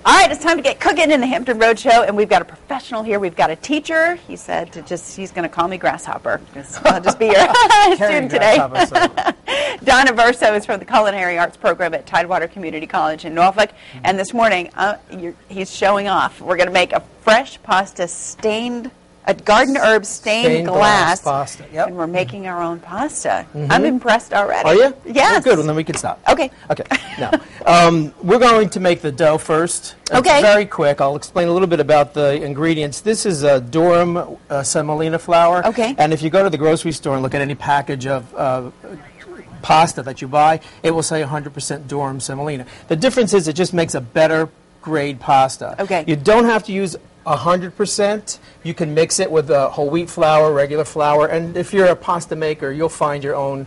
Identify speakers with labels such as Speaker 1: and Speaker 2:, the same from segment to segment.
Speaker 1: All right, it's time to get cooking in the Hampton Road Show, and we've got a professional here. We've got a teacher. He said he's going to call me Grasshopper. I'll just be your student today. Donna Verso is from the Culinary Arts Program at Tidewater Community College in Norfolk, and this morning he's showing off. We're going to make a fresh pasta a garden herb stained glass
Speaker 2: pasta. Yep.
Speaker 1: And we're making our own pasta. I'm impressed already.
Speaker 2: Are you?
Speaker 1: Yes.
Speaker 2: Oh, good. Well, then we can stop.
Speaker 1: Okay.
Speaker 2: Okay. Now, we're going to make the dough first.
Speaker 1: Okay.
Speaker 2: It's very quick. I'll explain a little bit about the ingredients. This is durum semolina flour.
Speaker 1: Okay.
Speaker 2: And if you go to the grocery store and look at any package of pasta that you buy, it will say 100% durum semolina. The difference is it just makes a better grade pasta.
Speaker 1: Okay.
Speaker 2: You don't have to use 100%. You can mix it with whole wheat flour, regular flour, and if you're a pasta maker, you'll find your own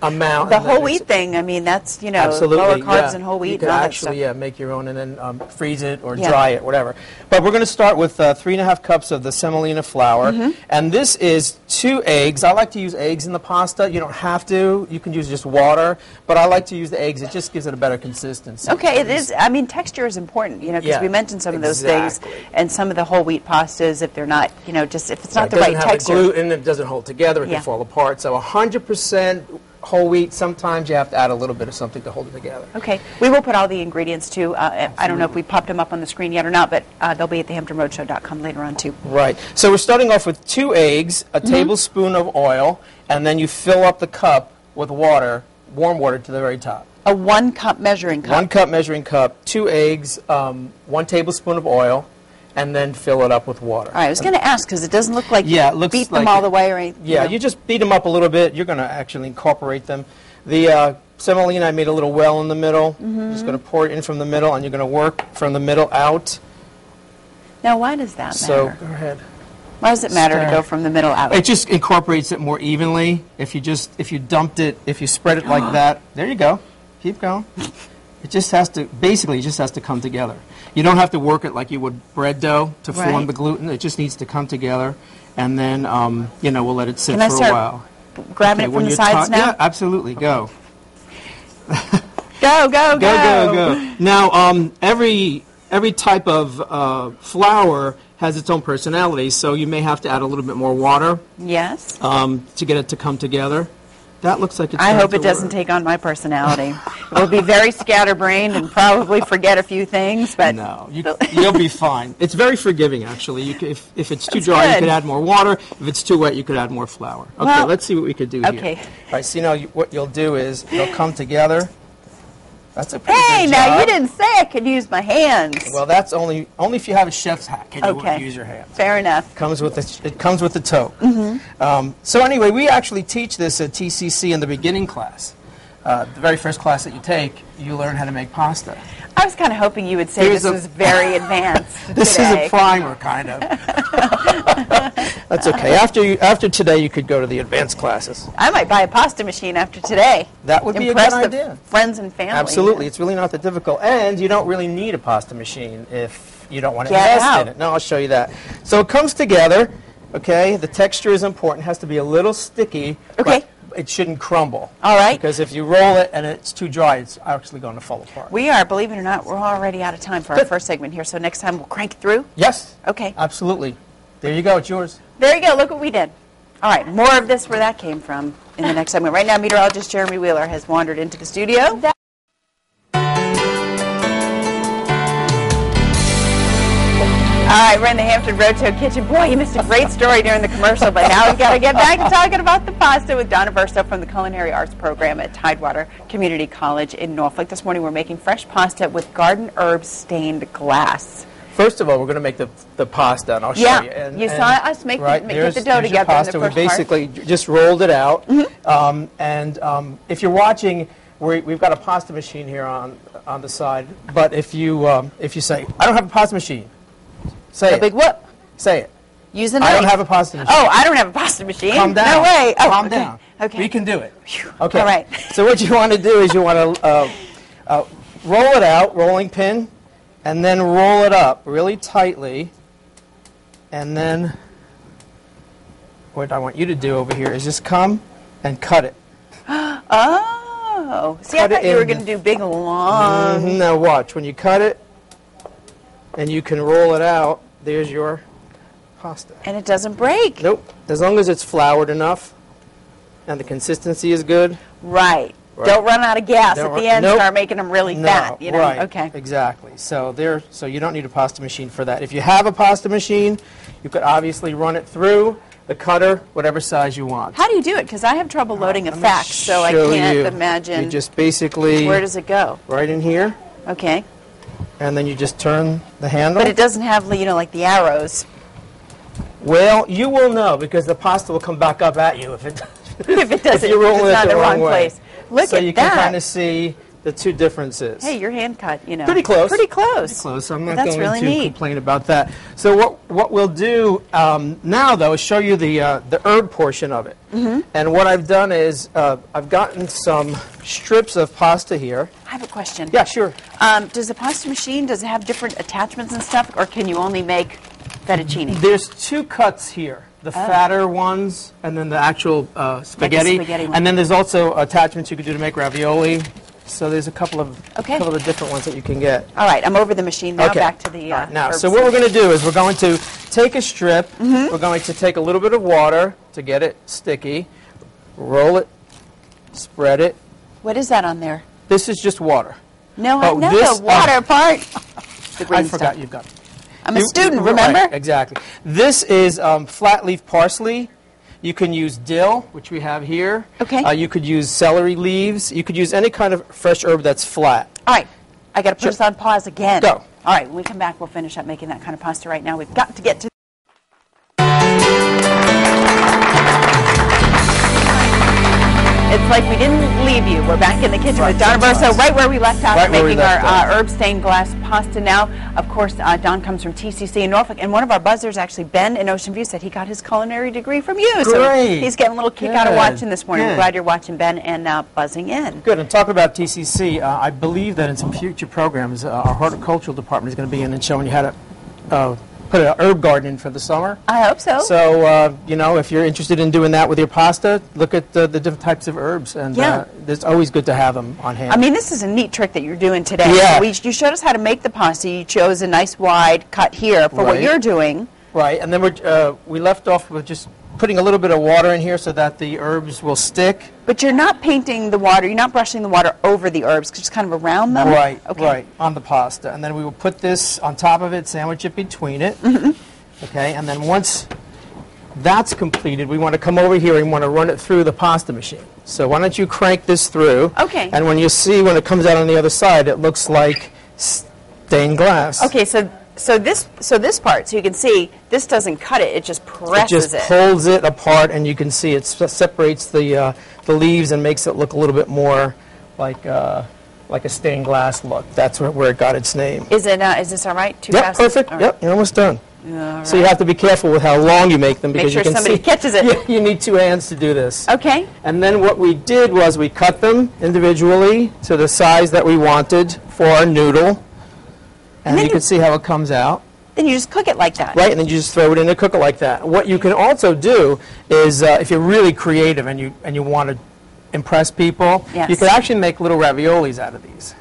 Speaker 2: amount.
Speaker 1: The whole wheat thing, I mean, that's,
Speaker 2: absolutely,
Speaker 1: lower carbs and whole wheat.
Speaker 2: You can
Speaker 1: and all
Speaker 2: actually
Speaker 1: that stuff.
Speaker 2: make your own and then freeze it or dry it, whatever. But we're going to start with 3.5 cups of the semolina flour, and this is 2 eggs. I like to use eggs in the pasta. You don't have to. You can use just water, but I like to use the eggs. It just gives it a better consistency.
Speaker 1: Okay, it is. I mean, texture is important, because we mentioned some of those things, and some of the whole wheat pastas, if they're not, just if it's not the right texture.
Speaker 2: It doesn't have the gluten, it doesn't hold together, it can fall apart. So 100% whole wheat, sometimes you have to add a little bit of something to hold it together.
Speaker 1: Okay, we will put all the ingredients too. I don't know if we popped them up on the screen yet or not, but they'll be at thehamptonroadshow.com later on too.
Speaker 2: Right. So we're starting off with 2 eggs, a tablespoon of oil, and then you fill up the cup with water, warm water to the very top.
Speaker 1: A 1 cup measuring cup.
Speaker 2: 1 cup measuring cup, 2 eggs, 1 tablespoon of oil, and then fill it up with water.
Speaker 1: All right, I was going to ask because it doesn't look like you beat them
Speaker 2: like
Speaker 1: all the way or anything.
Speaker 2: Yeah, you just beat them up a little bit. You're going to actually incorporate them. The semolina, I made a little well in the middle. Just going to pour it in from the middle, and you're going to work from the middle out.
Speaker 1: Now, why does that matter?
Speaker 2: So, go ahead.
Speaker 1: Why does it matter to go from the middle out?
Speaker 2: It just incorporates it more evenly. If you dumped it, if you spread it like that, there you go. Keep going. It just has to, basically, it just has to come together. You don't have to work it like you would bread dough to form the gluten. It just needs to come together, and then, we'll let it sit for a while.
Speaker 1: Grabbing it from the sides now?
Speaker 2: Yeah, absolutely. Go.
Speaker 1: Go.
Speaker 2: Now, every type of flour has its own personality, so you may have to add a little bit more water.
Speaker 1: Yes.
Speaker 2: To get it to come together. That looks like it's
Speaker 1: I hope it doesn't take on my personality. We'll be very scatterbrained and probably forget a few things, but
Speaker 2: no, you'll be fine. It's very forgiving, actually. If it's too dry, you could add more water. If it's too wet, you could add more flour. Okay, well, let's see what we could do here.
Speaker 1: Okay.
Speaker 2: All right, so now what you'll do is they'll come together. That's a pretty good job.
Speaker 1: Now you didn't say I could use my hands.
Speaker 2: Well, that's only if you have a chef's hat can you use your hands.
Speaker 1: Fair enough.
Speaker 2: It comes with the toe. So anyway, we actually teach this at TCC in the beginning class. The very first class that you take, you learn how to make pasta.
Speaker 1: I was kind of hoping you would say this was very advanced.
Speaker 2: This is a primer, kind of. That's okay. After today, you could go to the advanced classes.
Speaker 1: I might buy a pasta machine after today.
Speaker 2: That would be a good idea.
Speaker 1: The friends and family.
Speaker 2: Absolutely. It's really not that difficult. And you don't really need a pasta machine if you don't want to invest in it. No, I'll show you that. So it comes together, okay? The texture is important. It has to be a little sticky.
Speaker 1: Okay.
Speaker 2: It shouldn't crumble.
Speaker 1: All right.
Speaker 2: Because if you roll it and it's too dry, it's actually going to fall apart.
Speaker 1: We are, believe it or not, we're already out of time for our first segment here, so next time we'll crank it through?
Speaker 2: Yes.
Speaker 1: Okay.
Speaker 2: Absolutely. There you go. It's yours.
Speaker 1: There you go. Look what we did. All right. More of this where that came from in the next segment. Right now, meteorologist Jeremy Wheeler has wandered into the studio. All right, we're in the Hampton Roadshow kitchen. Boy, you missed a great story during the commercial, but now we've got to get back to talking about the pasta with Donna Verso from the Culinary Arts Program at Tidewater Community College in Norfolk. This morning we're making fresh pasta with garden herb stained glass.
Speaker 2: First of all, we're going to make the pasta, and I'll show you. And,
Speaker 1: you saw us get the dough together in the first
Speaker 2: We basically just rolled it out. If you're watching, we've got a pasta machine here on the side. But if you say, I don't have a pasta machine, say it.
Speaker 1: Big whoop.
Speaker 2: Say it.
Speaker 1: Use a knife.
Speaker 2: I don't have a pasta machine.
Speaker 1: Oh, I don't have a pasta machine.
Speaker 2: Calm down.
Speaker 1: No way. Oh,
Speaker 2: calm down.
Speaker 1: Okay.
Speaker 2: We can do it.
Speaker 1: Okay. All right.
Speaker 2: So what you want to do is you want to roll it out, rolling pin, and then roll it up really tightly. And then what I want you to do over here is just come and cut it.
Speaker 1: Oh. See, I thought you were going to do big, long.
Speaker 2: Now watch. When you cut it, and you can roll it out. There's your pasta.
Speaker 1: And it doesn't break.
Speaker 2: Nope. As long as it's floured enough and the consistency is good.
Speaker 1: Right.
Speaker 2: Right.
Speaker 1: Don't run out of gas at the end.
Speaker 2: Nope.
Speaker 1: Start making them really fat. You know?
Speaker 2: Right.
Speaker 1: Okay.
Speaker 2: Exactly. So you don't need a pasta machine for that. If you have a pasta machine, you could obviously run it through the cutter, whatever size you want.
Speaker 1: How do you do it? Because I have trouble loading a
Speaker 2: Let me
Speaker 1: fax, so I
Speaker 2: show
Speaker 1: can't
Speaker 2: you.
Speaker 1: imagine.
Speaker 2: You just basically
Speaker 1: Where does it go?
Speaker 2: right in here,
Speaker 1: Okay.
Speaker 2: and then you just turn the handle.
Speaker 1: But it doesn't have, like the arrows.
Speaker 2: Well, you will know because the pasta will come back up at you if it
Speaker 1: If it doesn't,
Speaker 2: if you're rolling
Speaker 1: it's
Speaker 2: it
Speaker 1: not
Speaker 2: the
Speaker 1: the wrong
Speaker 2: way.
Speaker 1: place. Look
Speaker 2: so
Speaker 1: at
Speaker 2: you
Speaker 1: that.
Speaker 2: can kind of see the two differences.
Speaker 1: Hey, your hand cut,
Speaker 2: Pretty close.
Speaker 1: Pretty close.
Speaker 2: Pretty close. I'm not
Speaker 1: That's
Speaker 2: going
Speaker 1: really
Speaker 2: to
Speaker 1: neat.
Speaker 2: complain about that. So what we'll do now, though, is show you the herb portion of it. Mm-hmm. And what I've done is I've gotten some strips of pasta here.
Speaker 1: I have a question.
Speaker 2: Yeah, sure.
Speaker 1: Does the pasta machine, does it have different attachments and stuff, or can you only make fettuccine?
Speaker 2: There's two cuts here. The fatter ones, and then the actual spaghetti.
Speaker 1: spaghetti one.
Speaker 2: And then there's also attachments you could do to make ravioli. So there's a couple of different ones that you can get.
Speaker 1: All right, I'm over the machine now.
Speaker 2: Okay.
Speaker 1: Back to the
Speaker 2: now.
Speaker 1: herbs.
Speaker 2: So what we're going to do is we're going to take a strip. Mm-hmm. We're going to take a little bit of water to get it sticky. Roll it, spread it.
Speaker 1: What is that on there?
Speaker 2: This is just water.
Speaker 1: No, I
Speaker 2: Oh,
Speaker 1: know
Speaker 2: this-
Speaker 1: the water part. The green
Speaker 2: I forgot
Speaker 1: stuff.
Speaker 2: you've got.
Speaker 1: I'm a student, remember?
Speaker 2: Right, exactly. This is flat leaf parsley. You can use dill, which we have here.
Speaker 1: Okay.
Speaker 2: You could use celery leaves. You could use any kind of fresh herb that's flat.
Speaker 1: All right, I got to put us on pause again.
Speaker 2: Go.
Speaker 1: All right, when we come back, we'll finish up making that kind of pasta right now. We've got to get to. It's like we didn't leave you. We're back in the kitchen with Don Verso, right where we left off, making our herb stained glass pasta now. Of course, Don comes from TCC in Norfolk, and one of our buzzers, actually, Ben in Ocean View, said he got his culinary degree from you.
Speaker 2: Great.
Speaker 1: So he's getting a little kick out of watching this morning.
Speaker 2: Good.
Speaker 1: I'm glad you're watching, Ben, and buzzing in.
Speaker 2: Good. And talking about TCC, I believe that in some future programs, our horticultural department is going to be in and showing you how to put an herb garden in for the summer.
Speaker 1: I hope so.
Speaker 2: So, if you're interested in doing that with your pasta, look at the different types of herbs. And it's always good to have them on hand.
Speaker 1: I mean, this is a neat trick that you're doing today.
Speaker 2: Yeah.
Speaker 1: You showed us how to make the pasta. You chose a nice wide cut here for what
Speaker 2: Right.
Speaker 1: you're doing.
Speaker 2: Right. And then we left off with just putting a little bit of water in here so that the herbs will stick.
Speaker 1: But you're not painting the water. You're not brushing the water over the herbs, just kind of around them?
Speaker 2: Right,
Speaker 1: Okay.
Speaker 2: right, on the pasta. And then we will put this on top of it, sandwich it between it. Mm-hmm. Okay, and then once that's completed, we want to come over here and want to run it through the pasta machine. So why don't you crank this through?
Speaker 1: Okay.
Speaker 2: And when you see when it comes out on the other side, it looks like stained glass.
Speaker 1: Okay, so this part, so you can see, this doesn't cut it. It just presses
Speaker 2: It just pulls it apart, and you can see it separates the leaves and makes it look a little bit more like a stained glass look. That's where it got its name.
Speaker 1: Is this all right? Too
Speaker 2: Yep,
Speaker 1: fast?
Speaker 2: perfect.
Speaker 1: All right.
Speaker 2: Yep, you're almost done.
Speaker 1: All
Speaker 2: So you
Speaker 1: right.
Speaker 2: have to be careful with how long you make them because
Speaker 1: Make sure
Speaker 2: you can
Speaker 1: somebody
Speaker 2: see
Speaker 1: catches it.
Speaker 2: You need two hands to do this.
Speaker 1: Okay.
Speaker 2: And then what we did was we cut them individually to the size that we wanted for our noodle. And
Speaker 1: then
Speaker 2: you can see how it comes out.
Speaker 1: Then you just cook it like that.
Speaker 2: Right, and then you just throw it in and cook it like that. What you can also do is, if you're really creative and you want to impress people,
Speaker 1: Yes.
Speaker 2: you could actually make little raviolis out of these.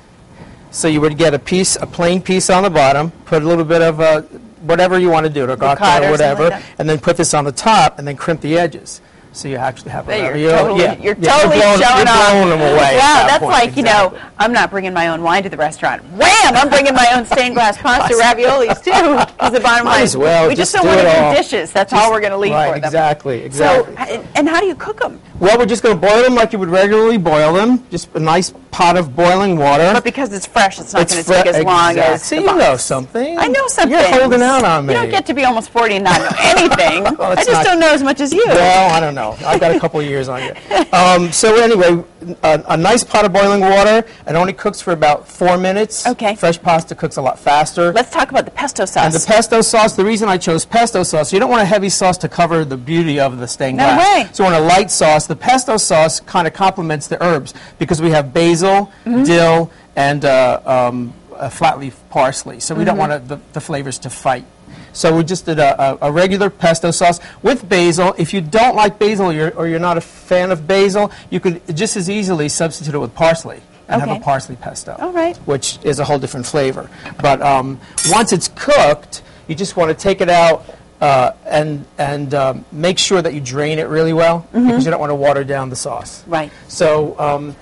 Speaker 2: So you would get a plain piece on the bottom, put a little bit of whatever you want to do,
Speaker 1: Ricotta
Speaker 2: ricotta
Speaker 1: or
Speaker 2: or whatever,
Speaker 1: something like that.
Speaker 2: and then put this on the top, and then crimp the edges. So you actually have a
Speaker 1: There,
Speaker 2: ravioli.
Speaker 1: you're totally showing
Speaker 2: you're
Speaker 1: off.
Speaker 2: blowing them away.
Speaker 1: Wow,
Speaker 2: at that
Speaker 1: that's
Speaker 2: point.
Speaker 1: like,
Speaker 2: Exactly.
Speaker 1: I'm not bringing my own wine to the restaurant. Wham! I'm bringing my own stained glass pasta raviolis, too. Because the bottom
Speaker 2: Might
Speaker 1: line,
Speaker 2: as well,
Speaker 1: we just
Speaker 2: just
Speaker 1: don't
Speaker 2: do
Speaker 1: want
Speaker 2: it
Speaker 1: to
Speaker 2: all.
Speaker 1: do dishes. That's all we're going to leave
Speaker 2: Right,
Speaker 1: for them.
Speaker 2: exactly.
Speaker 1: So, and how do you cook them?
Speaker 2: Well, we're just going to boil them like you would regularly boil them. Just a nice pot of boiling water.
Speaker 1: But because it's fresh, it's not
Speaker 2: It's
Speaker 1: going to take as long as
Speaker 2: See,
Speaker 1: the
Speaker 2: you
Speaker 1: box.
Speaker 2: know something.
Speaker 1: I know something.
Speaker 2: You're holding out on me.
Speaker 1: You don't get to be almost 40 and not know anything.
Speaker 2: Well,
Speaker 1: I
Speaker 2: it's
Speaker 1: just
Speaker 2: not-
Speaker 1: don't know as much as you.
Speaker 2: Well, I don't know. I've got a couple of years on you. So anyway, a nice pot of boiling water. It only cooks for about 4 minutes.
Speaker 1: Okay.
Speaker 2: Fresh pasta cooks a lot faster.
Speaker 1: Let's talk about the pesto sauce.
Speaker 2: And the pesto sauce, the reason I chose pesto sauce, you don't want a heavy sauce to cover the beauty of the stained
Speaker 1: No
Speaker 2: glass.
Speaker 1: way.
Speaker 2: So you want a light sauce. The pesto sauce kind of complements the herbs because we have basil, dill, and flat leaf parsley. So we don't want the flavors to fight. So we just did a regular pesto sauce with basil. If you don't like basil or you're not a fan of basil, you could just as easily substitute it with parsley. and have
Speaker 1: Okay.
Speaker 2: a parsley pesto.
Speaker 1: All right.
Speaker 2: Which is a whole different flavor. But once it's cooked, you just want to take it out and make sure that you drain it really well, because you don't want to water down the sauce.
Speaker 1: Right.
Speaker 2: So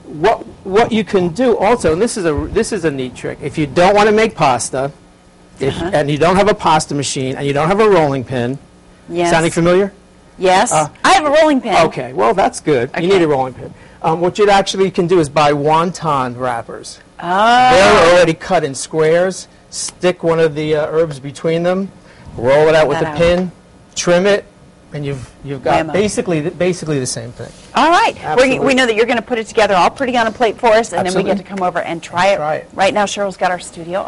Speaker 2: what you can do also, and this is a neat trick, if you don't want to make pasta, and you don't have a pasta machine, and you don't have a rolling pin,
Speaker 1: Yes.
Speaker 2: sounding familiar?
Speaker 1: Yes. I have a rolling pin.
Speaker 2: Okay, well, that's good. You need a rolling pin. What you actually can do is buy wonton wrappers.
Speaker 1: Oh.
Speaker 2: They're already cut in squares. Stick one of the herbs between them, roll it out with the pin, trim it, and you've got basically the same thing.
Speaker 1: All right.
Speaker 2: Absolutely.
Speaker 1: We know that you're going to put it together all pretty on a plate for us, and then we
Speaker 2: Absolutely.
Speaker 1: get to come over and try it.
Speaker 2: Try it.
Speaker 1: Right now, Cheryl's got our studio